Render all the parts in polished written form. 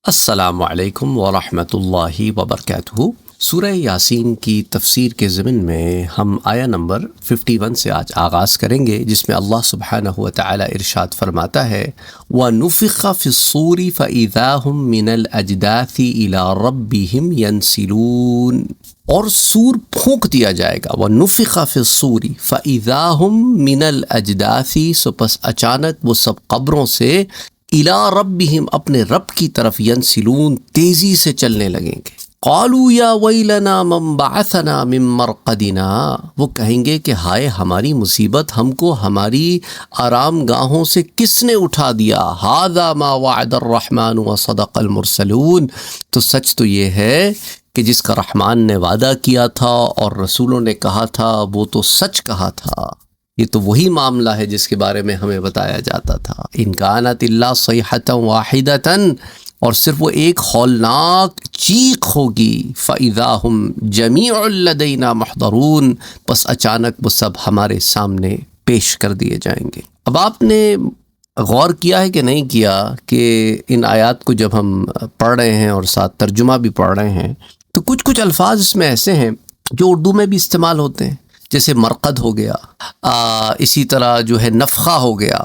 السلام علیکم ورحمۃ اللہ وبرکاتہ۔ سورہ یاسین کی تفسیر کے ضمن میں ہم آیہ نمبر 51 سے آج آغاز کریں گے، جس میں اللہ سبحانہ وتعالی ارشاد فرماتا ہے وَنُفِخَ فِي الصُّورِ فَإِذَا هُم مِّنَ الْأَجْدَاثِ إِلَىٰ رَبِّهِمْ يَنْسِلُونَ، اور سور پھونک دیا جائے گا۔ وَنُفِخَ فِي الصُّورِ فَإِذَا هُم مِّنَ الْأَجْدَاثِ، سو پس اچانک وہ سب قبروں سے اِلَىٰ رَبِّهِمْ، اپنے رب کی طرف، ینسلون، تیزی سے چلنے لگیں گے۔ قالوا یا ویلنا من بعثنا من مرقدنا، وہ کہیں گے کہ ہائے ہماری مصیبت، ہم کو ہماری آرام گاہوں سے کس نے اٹھا دیا۔ ھذا ما وعد الرحمن وصدق المرسلون، تو سچ تو یہ ہے کہ جس کا رحمان نے وعدہ کیا تھا اور رسولوں نے کہا تھا وہ تو سچ کہا تھا۔ یہ تو وہی معاملہ ہے جس کے بارے میں ہمیں بتایا جاتا تھا۔ ان کانت الا صیحۃ واحدۃ، اور صرف وہ ایک ہولناک چیخ ہوگی۔ فاذا ہم جمیع لدینا محضرون، پس اچانک وہ سب ہمارے سامنے پیش کر دیے جائیں گے۔ اب آپ نے غور کیا ہے کہ نہیں کیا کہ ان آیات کو جب ہم پڑھ رہے ہیں اور ساتھ ترجمہ بھی پڑھ رہے ہیں تو کچھ الفاظ اس میں ایسے ہیں جو اردو میں بھی استعمال ہوتے ہیں، جیسے مرقد ہو گیا، اسی طرح جو ہے نفخہ ہو گیا،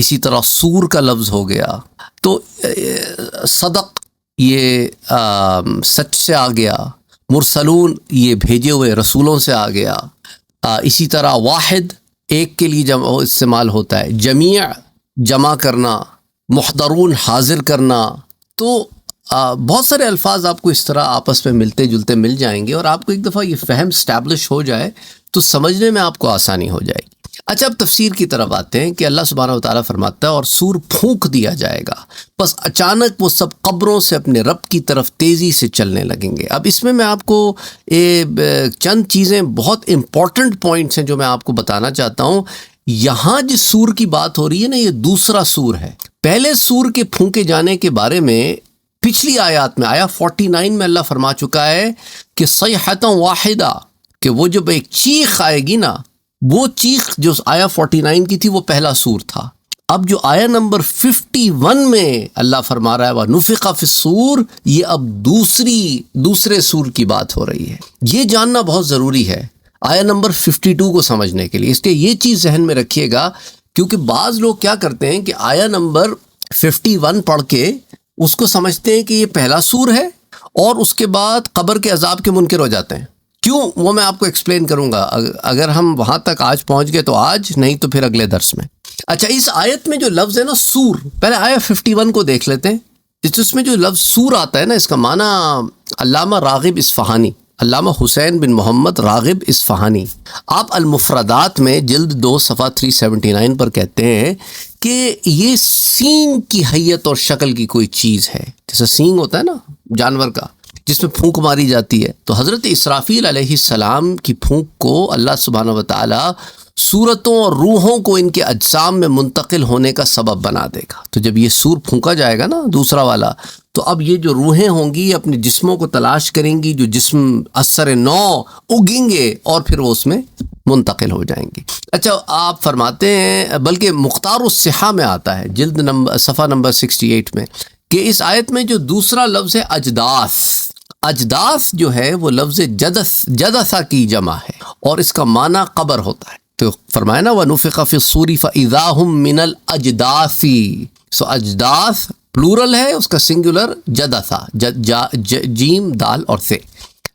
اسی طرح سور کا لفظ ہو گیا۔ تو صدق یہ سچ سے آ گیا، مرسلون یہ بھیجے ہوئے رسولوں سے آ گیا، اسی طرح واحد ایک کے لیے استعمال ہوتا ہے، جمیع جمع کرنا، محضرون حاضر کرنا۔ تو بہت سارے الفاظ آپ کو اس طرح آپس میں ملتے جلتے مل جائیں گے، اور آپ کو ایک دفعہ یہ فہم اسٹیبلش ہو جائے تو سمجھنے میں آپ کو آسانی ہو جائے گی۔ اچھا، اب تفسیر کی طرف آتے ہیں کہ اللہ سبحانہ وتعالیٰ فرماتا ہے اور سور پھونک دیا جائے گا، پس اچانک وہ سب قبروں سے اپنے رب کی طرف تیزی سے چلنے لگیں گے۔ اب اس میں آپ کو چند چیزیں، بہت امپورٹنٹ پوائنٹس ہیں جو میں آپ کو بتانا چاہتا ہوں۔ یہاں جس سور کی بات ہو رہی ہے نا، یہ دوسرا سور ہے۔ پہلے سور کے پھونکے جانے کے بارے میں پچھلی آیات میں، آیا 49 میں اللہ فرما چکا ہے کہ صیحۃ واحدہ، کہ وہ جب ایک چیخ آئے گی نا، وہ چیخ جو آیا 49 کی تھی وہ پہلا سور تھا۔ اب جو آیا نمبر 51 میں اللہ فرما رہا ہے وَنُفِخَ فِي الصُّورِ، یہ اب دوسرے سور کی بات ہو رہی ہے۔ یہ جاننا بہت ضروری ہے آیا نمبر 52 کو سمجھنے کے لیے، اس لیے یہ چیز ذہن میں رکھیے گا، کیونکہ بعض لوگ کیا کرتے ہیں کہ آیا نمبر 51 پڑھ کے اس کو سمجھتے ہیں کہ یہ پہلا سور ہے، اور اس کے بعد قبر کے عذاب کے منکر ہو جاتے ہیں۔ کیوں؟ وہ میں آپ کو ایکسپلین کروں گا، اگر ہم وہاں تک آج پہنچ گئے تو آج، نہیں تو پھر اگلے درس میں۔ اچھا، اس آیت میں جو لفظ ہے نا سور، پہلے آیا 51 کو دیکھ لیتے ہیں۔ اس میں جو لفظ سور آتا ہے نا، اس کا معنی علامہ راغب اصفہانی، علامہ حسین بن محمد راغب اصفہانی، آپ المفردات میں جلد 2 صفحہ 379 پر کہتے ہیں کہ یہ سینگ کی حیت اور شکل کی کوئی چیز ہے، جیسے سینگ ہوتا ہے نا جانور کا، جس میں پھونک ماری جاتی ہے۔ تو حضرت اسرافیل علیہ السلام کی پھونک کو اللہ سبحانہ وتعالی صورتوں اور روحوں کو ان کے اجسام میں منتقل ہونے کا سبب بنا دے گا۔ تو جب یہ سور پھونکا جائے گا نا دوسرا والا، تو اب یہ جو روحیں ہوں گی اپنے جسموں کو تلاش کریں گی، جو جسم اثر نو اگیں گے اور پھر وہ اس میں منتقل ہو جائیں گی۔ اچھا، آپ فرماتے ہیں، بلکہ مختار الصحہ میں آتا ہے جلد صفحہ نمبر 68 میں، کہ اس آیت میں جو دوسرا لفظ ہے اجداث جو ہے وہ لفظ جدثہ کی جمع ہے، اور اس کا معنی قبر ہوتا ہے۔ تو فرمایا نا وَنُفِخَ فِي الصُّورِ فَإِذَا هُم مِّنَ الْأَجْدَاثِ، سو اجداث پلورل ہے، اس کا سنگولر جدثہ، جیم دال اور سے،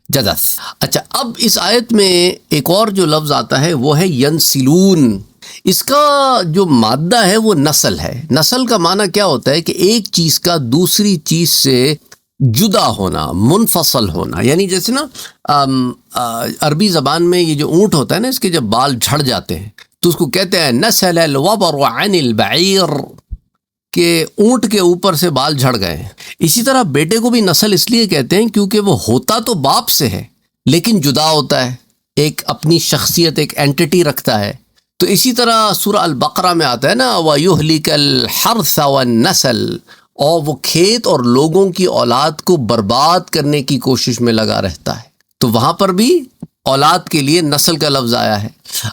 جدث۔ اچھا، اب اس آیت میں ایک اور جو لفظ آتا ہے وہ ہے ینسلون۔ اس کا جو مادہ ہے وہ نسل ہے۔ نسل کا معنی کیا ہوتا ہے کہ ایک چیز کا دوسری چیز سے جدا ہونا، منفصل ہونا، یعنی جیسے نا عربی زبان میں یہ جو اونٹ ہوتا ہے نا، اس کے جب بال جھڑ جاتے ہیں تو اس کو کہتے ہیں نسل الوبر عن البعیر، کہ اونٹ کے اوپر سے بال جھڑ گئے ہیں۔ اسی طرح بیٹے کو بھی نسل اس لیے کہتے ہیں کیونکہ وہ ہوتا تو باپ سے ہے لیکن جدا ہوتا ہے، ایک اپنی شخصیت، ایک اینٹیٹی رکھتا ہے۔ تو اسی طرح سورہ البقرہ میں آتا ہے نا وَيُهْلِكَ الْحَرْثَ وَالنَّسْلَ، اور وہ کھیت اور لوگوں کی اولاد کو برباد کرنے کی کوشش میں لگا رہتا ہے۔ تو وہاں پر بھی اولاد کے لیے نسل کا لفظ آیا ہے۔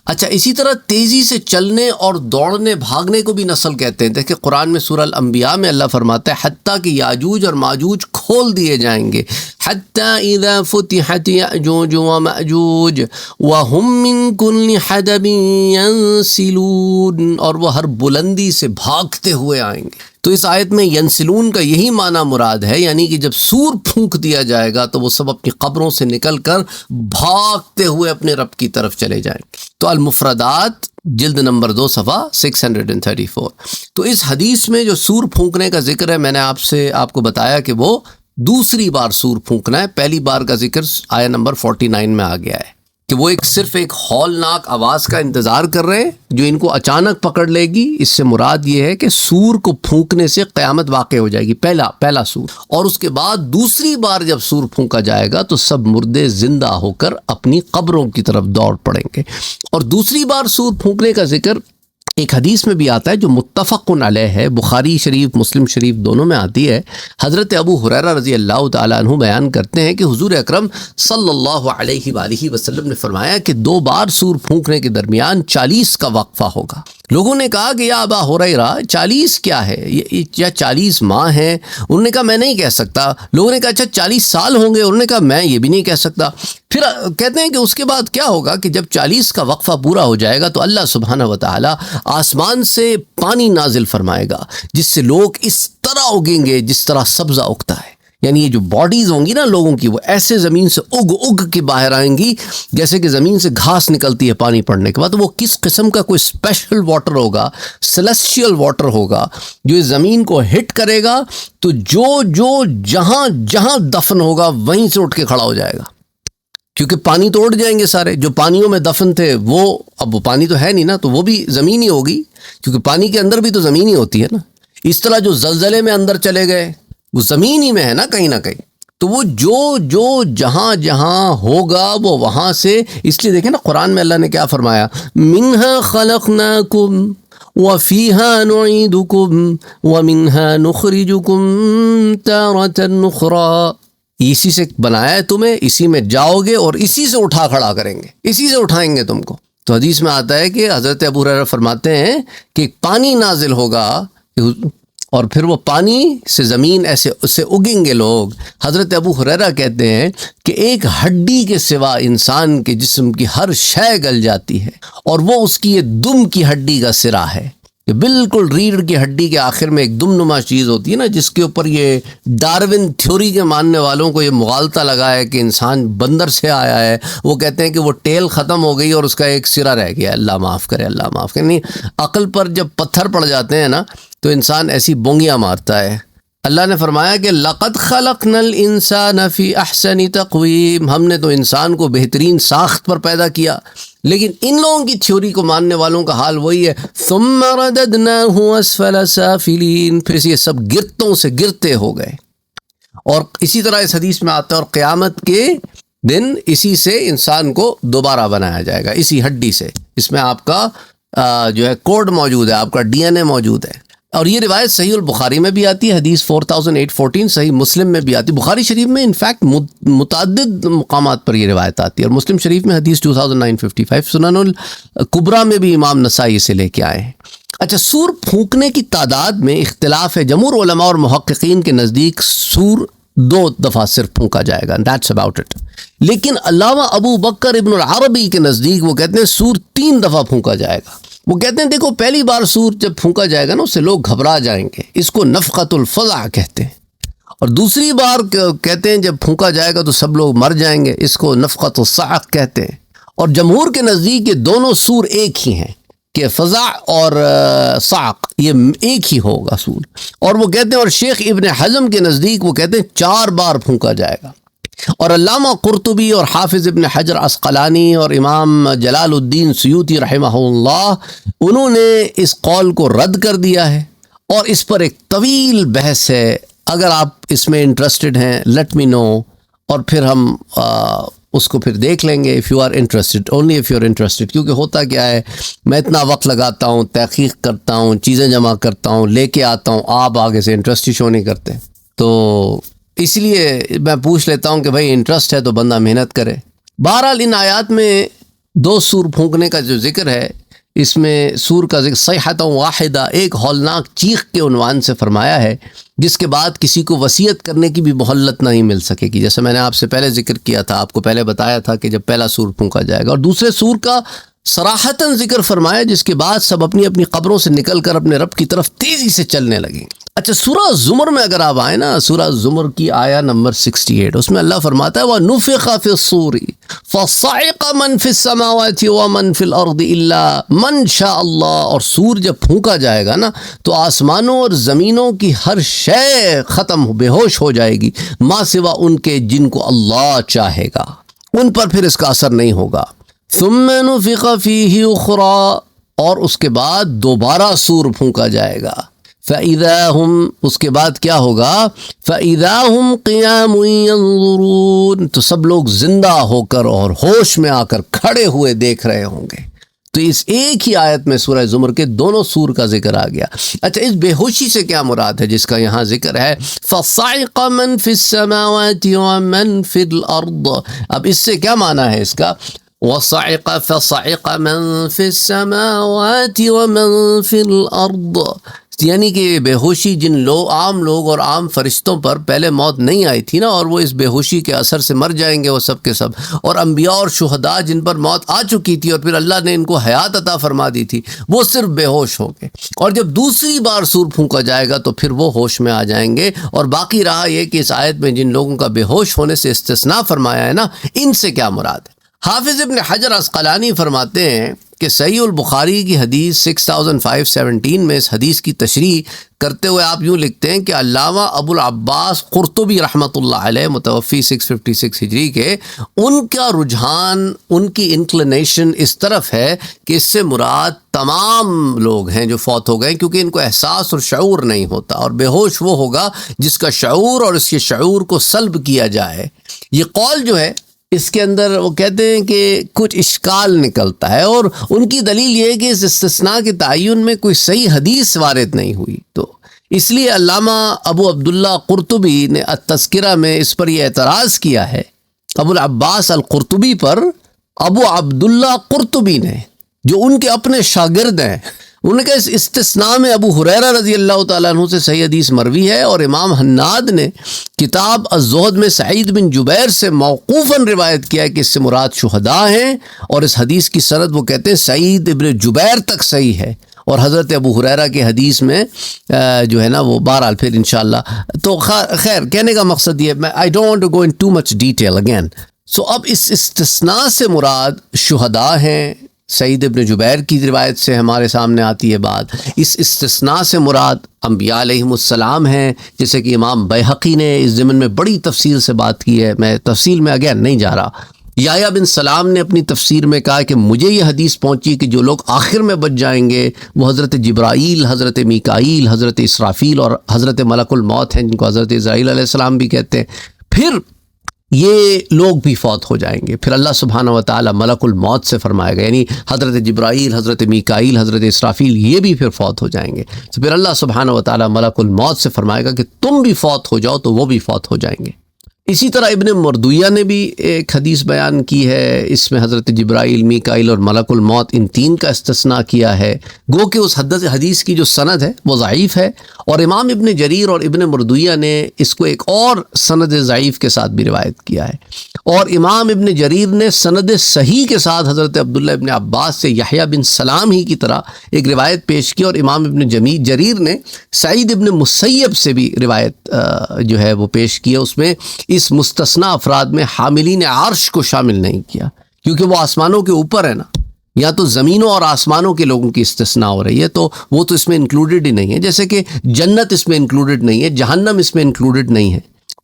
اچھا، اسی طرح تیزی سے چلنے اور دوڑنے بھاگنے کو بھی نسل کہتے ہیں۔ دیکھیں قرآن میں سورہ الانبیاء میں اللہ فرماتا ہے حتیٰ کہ یاجوج اور ماجوج کھول دیے جائیں گے، حتیٰ اذا فتحت یاجوج وماجوج وہم من کل حدب ینسلون، اور وہ ہر بلندی سے بھاگتے ہوئے آئیں گے۔ تو اس آیت میں ینسلون کا یہی معنی مراد ہے، یعنی کہ جب سور پھونک دیا جائے گا تو وہ سب اپنی قبروں سے نکل کر بھاگتے ہوئے اپنے رب کی طرف چلے جائیں گے۔ تو المفردات جلد نمبر 2 صفحہ 634۔ تو اس حدیث میں جو سور پھونکنے کا ذکر ہے، میں نے آپ کو بتایا کہ وہ دوسری بار سور پھونکنا ہے۔ پہلی بار کا ذکر آیہ نمبر 49 میں آ گیا ہے کہ وہ صرف ایک ہولناک آواز کا انتظار کر رہے ہیں جو ان کو اچانک پکڑ لے گی۔ اس سے مراد یہ ہے کہ سور کو پھونکنے سے قیامت واقع ہو جائے گی، پہلا سور، اور اس کے بعد دوسری بار جب سور پھونکا جائے گا تو سب مردے زندہ ہو کر اپنی قبروں کی طرف دوڑ پڑیں گے۔ اور دوسری بار سور پھونکنے کا ذکر ایک حدیث میں بھی آتا ہے جو متفق علیہ ہے، بخاری شریف مسلم شریف دونوں میں آتی ہے۔ حضرت ابو ہریرہ رضی اللہ تعالیٰ عنہ بیان کرتے ہیں کہ حضور اکرم صلی اللہ علیہ وآلہ وسلم نے فرمایا کہ 2 بار سور پھونکنے کے درمیان 40 کا وقفہ ہوگا۔ لوگوں نے کہا کہ یا ابا ہریرہ 40 کیا ہے، یا 40 ماہ ہیں؟ انہوں نے کہا میں نہیں کہہ سکتا۔ لوگوں نے کہا اچھا 40 سال ہوں گے؟ انہوں نے کہا میں یہ بھی نہیں کہہ سکتا۔ پھر کہتے ہیں کہ اس کے بعد کیا ہوگا کہ جب 40 کا وقفہ پورا ہو جائے گا تو اللہ سبحانہ وتعالی آسمان سے پانی نازل فرمائے گا، جس سے لوگ اس طرح اگیں گے جس طرح سبزہ اگتا ہے۔ یعنی یہ جو باڈیز ہوں گی نا لوگوں کی، وہ ایسے زمین سے اگ کے باہر آئیں گی جیسے کہ زمین سے گھاس نکلتی ہے پانی پڑنے کے بعد۔ وہ کس قسم کا کوئی اسپیشل واٹر ہوگا، سیلیسٹیل واٹر ہوگا جو اس زمین کو ہٹ کرے گا تو جو جہاں دفن ہوگا وہیں سے اٹھ کے کھڑا ہو جائے گا، کیونکہ پانی تو اڑ جائیں گے سارے جو پانیوں میں دفن تھے۔ اب وہ پانی تو ہے نہیں نا، تو وہ بھی زمین ہی ہوگی، کیونکہ پانی کے اندر بھی تو زمین ہی ہوتی ہے نا۔ اس طرح جو زلزلے میں اندر چلے گئے وہ زمین ہی میں ہے نا کہیں نہ کہیں۔ تو وہ جو جہاں ہوگا وہ وہاں سے، اس لیے دیکھیں نا قرآن میں اللہ نے کیا فرمایا، منہا خلقناکم وفیہا نعیدکم ومنہا نخرجکم تارۃ اخری، اسی سے بنایا ہے تمہیں، اسی میں جاؤ گے اور اسی سے اٹھا کھڑا کریں گے، اسی سے اٹھائیں گے تم کو۔ تو حدیث میں آتا ہے کہ حضرت ابو ہریرہ فرماتے ہیں کہ پانی نازل ہوگا اور پھر وہ پانی سے زمین ایسے اسے اگیں گے لوگ۔ حضرت ابو ہریرہ کہتے ہیں کہ ایک ہڈی کے سوا انسان کے جسم کی ہر شے گل جاتی ہے، اور وہ اس کی یہ دم کی ہڈی کا سرا ہے، کہ بالکل ریڑھ کی ہڈی کے آخر میں ایک دم نما چیز ہوتی ہے نا، جس کے اوپر یہ ڈارون تھیوری کے ماننے والوں کو یہ مغالطہ لگا ہے کہ انسان بندر سے آیا ہے۔ وہ کہتے ہیں کہ وہ ٹیل ختم ہو گئی اور اس کا ایک سرا رہ گیا۔ اللہ معاف کرے، اللہ معاف کرے۔ نہیں، عقل پر جب پتھر پڑ جاتے ہیں نا تو انسان ایسی بونگیاں مارتا ہے۔ اللہ نے فرمایا کہ لَقَدْ خَلَقْنَا الْإِنسَانَ فِي أَحْسَنِ تَقْوِيمٍ، ہم نے تو انسان کو بہترین ساخت پر پیدا کیا۔ لیکن ان لوگوں کی تھیوری کو ماننے والوں کا حال وہی ہے، ثُمَّ رَدَدْنَاهُ أَسْفَلَ سَافِلِينَ، پھر یہ سب گرتوں سے گرتے ہو گئے۔ اور اسی طرح اس حدیث میں آتا ہے اور قیامت کے دن اسی سے انسان کو دوبارہ بنایا جائے گا، اسی ہڈی سے۔ اس میں آپ کا جو ہے کوڈ موجود ہے، آپ کا ڈی این اے موجود ہے۔ اور یہ روایت صحیح البخاری میں بھی آتی ہے، حدیث 4814، صحیح مسلم میں بھی آتی ہے۔ بخاری شریف میں انفیکٹ متعدد مقامات پر یہ روایت آتی ہے، اور مسلم شریف میں حدیث 2955، سنن الکبریٰ میں بھی امام نسائی سے لے کے آئے ہیں۔ اچھا، سور پھونکنے کی تعداد میں اختلاف ہے۔ جمہور علماء اور محققین کے نزدیک سور 2 دفعہ صرف پھونکا جائے گا، دیٹس اباؤٹ اٹ۔ لیکن علامہ ابو بکر ابن العربی کے نزدیک وہ کہتے ہیں سور 3 دفعہ پھونکا جائے گا۔ وہ کہتے ہیں دیکھو پہلی بار سور جب پھونکا جائے گا نا اس سے لوگ گھبرا جائیں گے، اس کو نفخۃ الفزع کہتے ہیں۔ اور دوسری بار کہتے ہیں جب پھونکا جائے گا تو سب لوگ مر جائیں گے، اس کو نفخۃ الصعق کہتے ہیں۔ اور جمہور کے نزدیک یہ دونوں سور ایک ہی ہیں، کہ فزع اور صعق یہ ایک ہی ہوگا سور۔ اور وہ کہتے ہیں، اور شیخ ابن حزم کے نزدیک وہ کہتے ہیں 4 بار پھونکا جائے گا۔ اور علامہ قرطبی اور حافظ ابن حجر عسقلانی اور امام جلال الدین سیوطی رحمہ اللہ، انہوں نے اس قول کو رد کر دیا ہے، اور اس پر ایک طویل بحث ہے۔ اگر آپ اس میں انٹرسٹڈ ہیں لیٹ می نو، اور پھر ہم اس کو پھر دیکھ لیں گے if you are interested, only if you are interested۔ کیونکہ ہوتا کیا ہے، میں اتنا وقت لگاتا ہوں، تحقیق کرتا ہوں، چیزیں جمع کرتا ہوں، لے کے آتا ہوں، آپ آگے سے انٹرسٹ ہی شو نہیں کرتے، تو اس لیے میں پوچھ لیتا ہوں کہ بھائی انٹرسٹ ہے تو بندہ محنت کرے۔ بہرحال ان آیات میں 2 سور پھونکنے کا جو ذکر ہے، اس میں سور کا ذکر صیحۃ واحدہ، ایک ہولناک چیخ کے عنوان سے فرمایا ہے، جس کے بعد کسی کو وصیت کرنے کی بھی مہلت نہیں مل سکے گی، جیسے میں نے آپ سے پہلے ذکر کیا تھا، آپ کو پہلے بتایا تھا کہ جب پہلا سور پھونکا جائے گا، اور دوسرے سور کا صراحتاً ذکر فرمایا، جس کے بعد سب اپنی اپنی قبروں سے نکل کر اپنے رب کی طرف تیزی سے چلنے لگیں۔ اچھا، سورہ زمر میں اگر آپ آئیں نا، سورہ زمر کی آیہ نمبر 68، اس میں اللہ فرماتا ہے وَنُفِخَ فِي الصُّورِ فَصَعِقَ مَن فِي السَّمَاوَاتِ وَمَن فِي الْأَرْضِ إِلَّا مَن شَاءَ اللَّهُ، اور سور جب پھونکا جائے گا نا تو آسمانوں اور زمینوں کی ہر شے ختم بے ہوش ہو جائے گی، ما سوا ان کے جن کو اللہ چاہے گا، ان پر پھر اس کا اثر نہیں ہوگا۔ ثُمَّ نُفِخَ فِيهِ أُخْرَى، اور اس کے بعد دوبارہ سور پھونکا جائے گا، فَإِذَا هُمْ، اس کے بعد کیا ہوگا، فَإِذَا هُمْ قِيَامٌ يَنظُرُونَ، تو سب لوگ زندہ ہو کر اور ہوش میں آ کر کھڑے ہوئے دیکھ رہے ہوں گے۔ تو اس ایک ہی آیت میں سورہ زمر کے دونوں سور کا ذکر آ گیا۔ اچھا، اس بے ہوشی سے کیا مراد ہے جس کا یہاں ذکر ہے فَصَعِقَ مَن فِي السَّمَاوَاتِ وَمَن فِي الْأَرْضِ، اب اس سے کیا معنی ہے اس کا، وَصَعِقَ فَصَعِقَ مَن فِي السَّمَاوَاتِ وَمَن فِي الْأَرْضِ، یعنی کہ بے ہوشی جن عام لوگ اور عام فرشتوں پر پہلے موت نہیں آئی تھی نا، اور وہ اس بے ہوشی کے اثر سے مر جائیں گے وہ سب کے سب، اور انبیاء اور شہداء جن پر موت آ چکی تھی اور پھر اللہ نے ان کو حیات عطا فرما دی تھی، وہ صرف بے ہوش ہوں گے، اور جب دوسری بار سور پھونکا جائے گا تو پھر وہ ہوش میں آ جائیں گے۔ اور باقی رہا یہ کہ اس آیت میں جن لوگوں کا بے ہوش ہونے سے استثناء فرمایا ہے نا، ان سے کیا مراد ہے۔ حافظ ابن حجر عسقلانی فرماتے ہیں کہ صحیح البخاری کی حدیث 6517 میں اس حدیث کی تشریح کرتے ہوئے آپ یوں لکھتے ہیں کہ علامہ ابو العباس قرطبی رحمۃ اللہ علیہ، متوفی 656 ہجری کے، ان کا رجحان، ان کی انکلینیشن اس طرف ہے کہ اس سے مراد تمام لوگ ہیں جو فوت ہو گئے، کیونکہ ان کو احساس اور شعور نہیں ہوتا، اور بے ہوش وہ ہوگا جس کا شعور اور اس کے شعور کو سلب کیا جائے۔ یہ قول جو ہے اس کے اندر وہ کہتے ہیں کہ کچھ اشکال نکلتا ہے، اور ان کی دلیل یہ ہے کہ اس استثناء کے تعین میں کوئی صحیح حدیث وارد نہیں ہوئی، تو اس لیے علامہ ابو عبداللہ قرطبی نے التذکرہ میں اس پر یہ اعتراض کیا ہے، ابو العباس القرطبی پر، ابو عبداللہ قرطبی نے، جو ان کے اپنے شاگرد ہیں، انہوں نے کہا اس استثناء میں ابو ہریرہ رضی اللہ تعالیٰ عنہ سے صحیح حدیث مروی ہے، اور امام حناد نے کتاب الزہد میں سعید بن جبیر سے موقوفاً روایت کیا ہے کہ اس سے مراد شہداء ہیں، اور اس حدیث کی سند وہ کہتے ہیں سعید ابن جبیر تک صحیح ہے، اور حضرت ابو ہریرہ کی حدیث میں جو ہے نا وہ بہرحال پھر انشاءاللہ، تو خیر کہنے کا مقصد یہ، میں I don't want to go in too much detail again۔ اب اس استثناء سے مراد شہداء ہیں، سعید ابن جبیر کی روایت سے ہمارے سامنے آتی ہے بات، اس استثناء سے مراد انبیاء علیہم السلام ہیں، جیسے کہ امام بیہقی نے اس ضمن میں بڑی تفصیل سے بات کی ہے، میں تفصیل میں اگین نہیں جا رہا۔ یحییٰ بن سلام نے اپنی تفسیر میں کہا کہ مجھے یہ حدیث پہنچی کہ جو لوگ آخر میں بچ جائیں گے وہ حضرت جبرائیل، حضرت میکائیل، حضرت اسرافیل اور حضرت ملک الموت ہیں، جن کو حضرت اسرائیل علیہ السلام بھی کہتے ہیں، پھر یہ لوگ بھی فوت ہو جائیں گے، پھر اللہ سبحانہ و تعالی ملک الموت سے فرمائے گا، یعنی حضرت جبرائیل، حضرت میکائیل، حضرت اسرافیل یہ بھی پھر فوت ہو جائیں گے، تو پھر اللہ سبحانہ و تعالی ملک الموت سے فرمائے گا کہ تم بھی فوت ہو جاؤ، تو وہ بھی فوت ہو جائیں گے۔ اسی طرح ابن مردویہ نے بھی ایک حدیث بیان کی ہے، اس میں حضرت جبرائیل، میکائیل اور ملک الموت ان تین کا استثناء کیا ہے، گو کہ اس حدیث کی جو سند ہے وہ ضعیف ہے، اور امام ابن جریر اور ابن مردویہ نے اس کو ایک اور سند ضعیف کے ساتھ بھی روایت کیا ہے، اور امام ابن جریر نے سند صحیح کے ساتھ حضرت عبداللہ ابن عباس سے یحییٰ بن سلام ہی کی طرح ایک روایت پیش کی، اور امام ابن جریر نے سعید ابن مسیب سے بھی روایت جو ہے وہ پیش کی ہے، اس میں اس مستثنیٰ افراد میں حاملین عرش کو شامل نہیں کیا، کیونکہ وہ آسمانوں کے اوپر ہے نا، یا تو زمینوں اور آسمانوں کے لوگوں کی استثناء ہو رہی ہے، تو وہ تو اس میں انکلوڈڈ ہی نہیں ہے، جیسے کہ جنت اس میں انکلوڈڈ نہیں ہے، جہنم اس میں انکلوڈڈ نہیں ہے،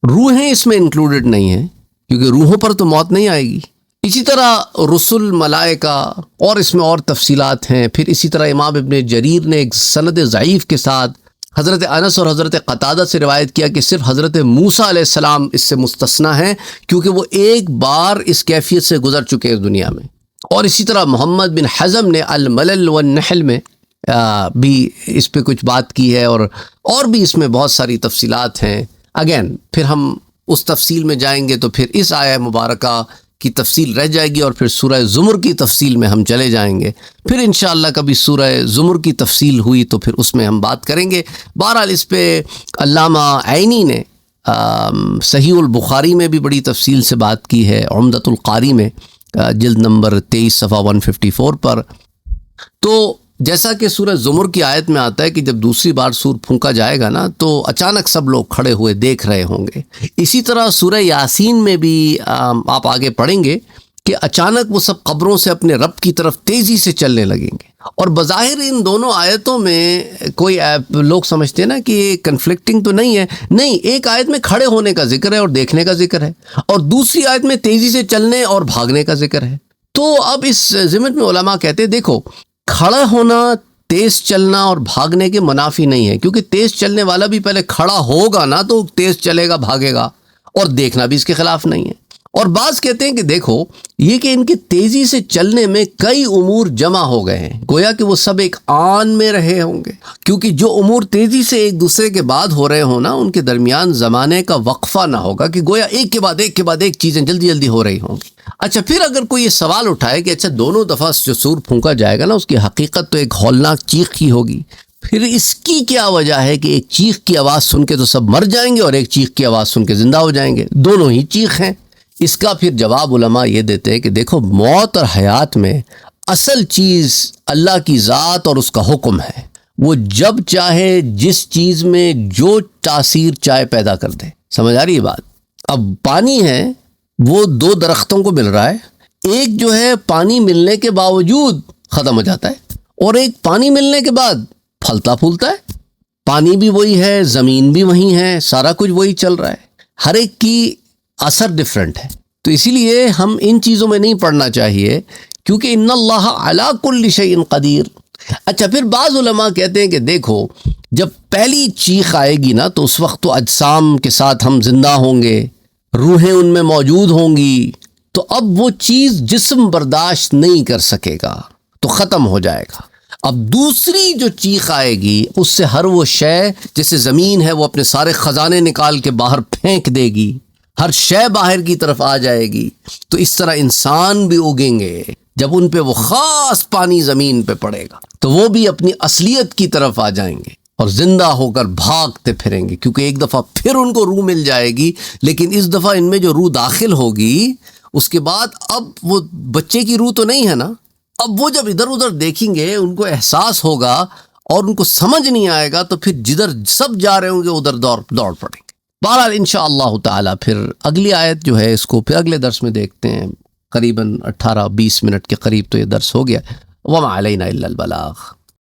روحیں اس میں انکلوڈڈ نہیں ہیں، کیونکہ روحوں پر تو موت نہیں آئے گی۔ اسی طرح رسل، ملائکہ، اور اس میں اور تفصیلات ہیں۔ پھر اسی طرح امام ابن جریر نے ایک سند ضعیف کے ساتھ حضرت انس اور حضرت قتادہ سے روایت کیا کہ صرف حضرت موسیٰ علیہ السلام اس سے مستثنیٰ ہیں، کیونکہ وہ ایک بار اس کیفیت سے گزر چکے ہیں دنیا میں۔ اور اسی طرح محمد بن حزم نے الملل والنحل میں بھی اس پہ کچھ بات کی ہے، اور بھی اس میں بہت ساری تفصیلات ہیں۔ اگین پھر ہم اس تفصیل میں جائیں گے تو پھر اس آیہ مبارکہ کی تفصیل رہ جائے گی اور پھر سورہ زمر کی تفصیل میں ہم چلے جائیں گے. پھر انشاءاللہ کبھی سورہ زمر کی تفصیل ہوئی تو پھر اس میں ہم بات کریں گے. بہرحال اس پہ علامہ عینی نے صحیح البخاری میں بھی بڑی تفصیل سے بات کی ہے، عمدۃ القاری میں جلد نمبر 23 صفحہ 154 پر. تو جیسا کہ سورہ زمر کی آیت میں آتا ہے کہ جب دوسری بار سور پھونکا جائے گا نا تو اچانک سب لوگ کھڑے ہوئے دیکھ رہے ہوں گے. اسی طرح سورہ یاسین میں بھی آپ آگے پڑھیں گے کہ اچانک وہ سب قبروں سے اپنے رب کی طرف تیزی سے چلنے لگیں گے. اور بظاہر ان دونوں آیتوں میں کوئی لوگ سمجھتے ہیں نا کہ یہ کنفلکٹنگ تو نہیں ہے. نہیں، ایک آیت میں کھڑے ہونے کا ذکر ہے اور دیکھنے کا ذکر ہے، اور دوسری آیت میں تیزی سے چلنے اور بھاگنے کا ذکر ہے. تو اب اس ضمن میں علماء کہتے ہیں دیکھو، کھڑا ہونا تیز چلنا اور بھاگنے کے منافی نہیں ہے، کیونکہ تیز چلنے والا بھی پہلے کھڑا ہوگا نا تو تیز چلے گا، بھاگے گا، اور دیکھنا بھی اس کے خلاف نہیں ہے. اور بعض کہتے ہیں کہ دیکھو یہ کہ ان کے تیزی سے چلنے میں کئی امور جمع ہو گئے ہیں، گویا کہ وہ سب ایک آن میں رہے ہوں گے، کیونکہ جو امور تیزی سے ایک دوسرے کے بعد ہو رہے ہوں نا ان کے درمیان زمانے کا وقفہ نہ ہوگا کہ گویا ایک کے بعد ایک کے بعد ایک چیزیں جلدی جلدی ہو رہی ہوں گی. اچھا، پھر اگر کوئی یہ سوال اٹھائے کہ اچھا دونوں دفعہ جو سور پھونکا جائے گا نا اس کی حقیقت تو ایک ہولناک چیخ کی ہوگی، پھر اس کی کیا وجہ ہے کہ ایک چیخ کی آواز سن کے تو سب مر جائیں گے اور ایک چیخ کی آواز سن کے زندہ ہو جائیں گے؟ دونوں ہی چیخ ہیں. اس کا پھر جواب علماء یہ دیتے ہیں کہ دیکھو، موت اور حیات میں اصل چیز اللہ کی ذات اور اس کا حکم ہے. وہ جب چاہے جس چیز میں جو تاثیر چاہے پیدا کر دے. سمجھ آ رہی ہے بات؟ اب پانی ہے، وہ دو درختوں کو مل رہا ہے، ایک جو ہے پانی ملنے کے باوجود ختم ہو جاتا ہے اور ایک پانی ملنے کے بعد پھلتا پھولتا ہے. پانی بھی وہی ہے، زمین بھی وہی ہے، سارا کچھ وہی چل رہا ہے، ہر ایک کی اثر ڈفرینٹ ہے. تو اسی لیے ہم ان چیزوں میں نہیں پڑھنا چاہیے، کیونکہ ان اللہ علی کل شیء قدیر. اچھا، پھر بعض علماء کہتے ہیں کہ دیکھو جب پہلی چیخ آئے گی نا تو اس وقت تو اجسام کے ساتھ ہم زندہ ہوں گے، روحیں ان میں موجود ہوں گی، تو اب وہ چیز جسم برداشت نہیں کر سکے گا تو ختم ہو جائے گا. اب دوسری جو چیخ آئے گی اس سے ہر وہ شے، جیسے زمین ہے وہ اپنے سارے خزانے نکال کے باہر پھینک دے گی، ہر شے باہر کی طرف آ جائے گی. تو اس طرح انسان بھی اگیں گے جب ان پہ وہ خاص پانی زمین پہ پڑے گا تو وہ بھی اپنی اصلیت کی طرف آ جائیں گے اور زندہ ہو کر بھاگتے پھریں گے، کیونکہ ایک دفعہ پھر ان کو روح مل جائے گی. لیکن اس دفعہ ان میں جو روح داخل ہوگی اس کے بعد اب وہ بچے کی روح تو نہیں ہے نا، اب وہ جب ادھر ادھر دیکھیں گے ان کو احساس ہوگا اور ان کو سمجھ نہیں آئے گا تو پھر جدھر سب جا رہے ہوں گے ادھر دوڑ پڑیں گے. بہرحال انشاءاللہ تعالی پھر اگلی آیت جو ہے اس کو پھر اگلے درس میں دیکھتے ہیں. قریباً 18-20 منٹ کے قریب تو یہ درس ہو گیا. وما علینا الا البلاغ.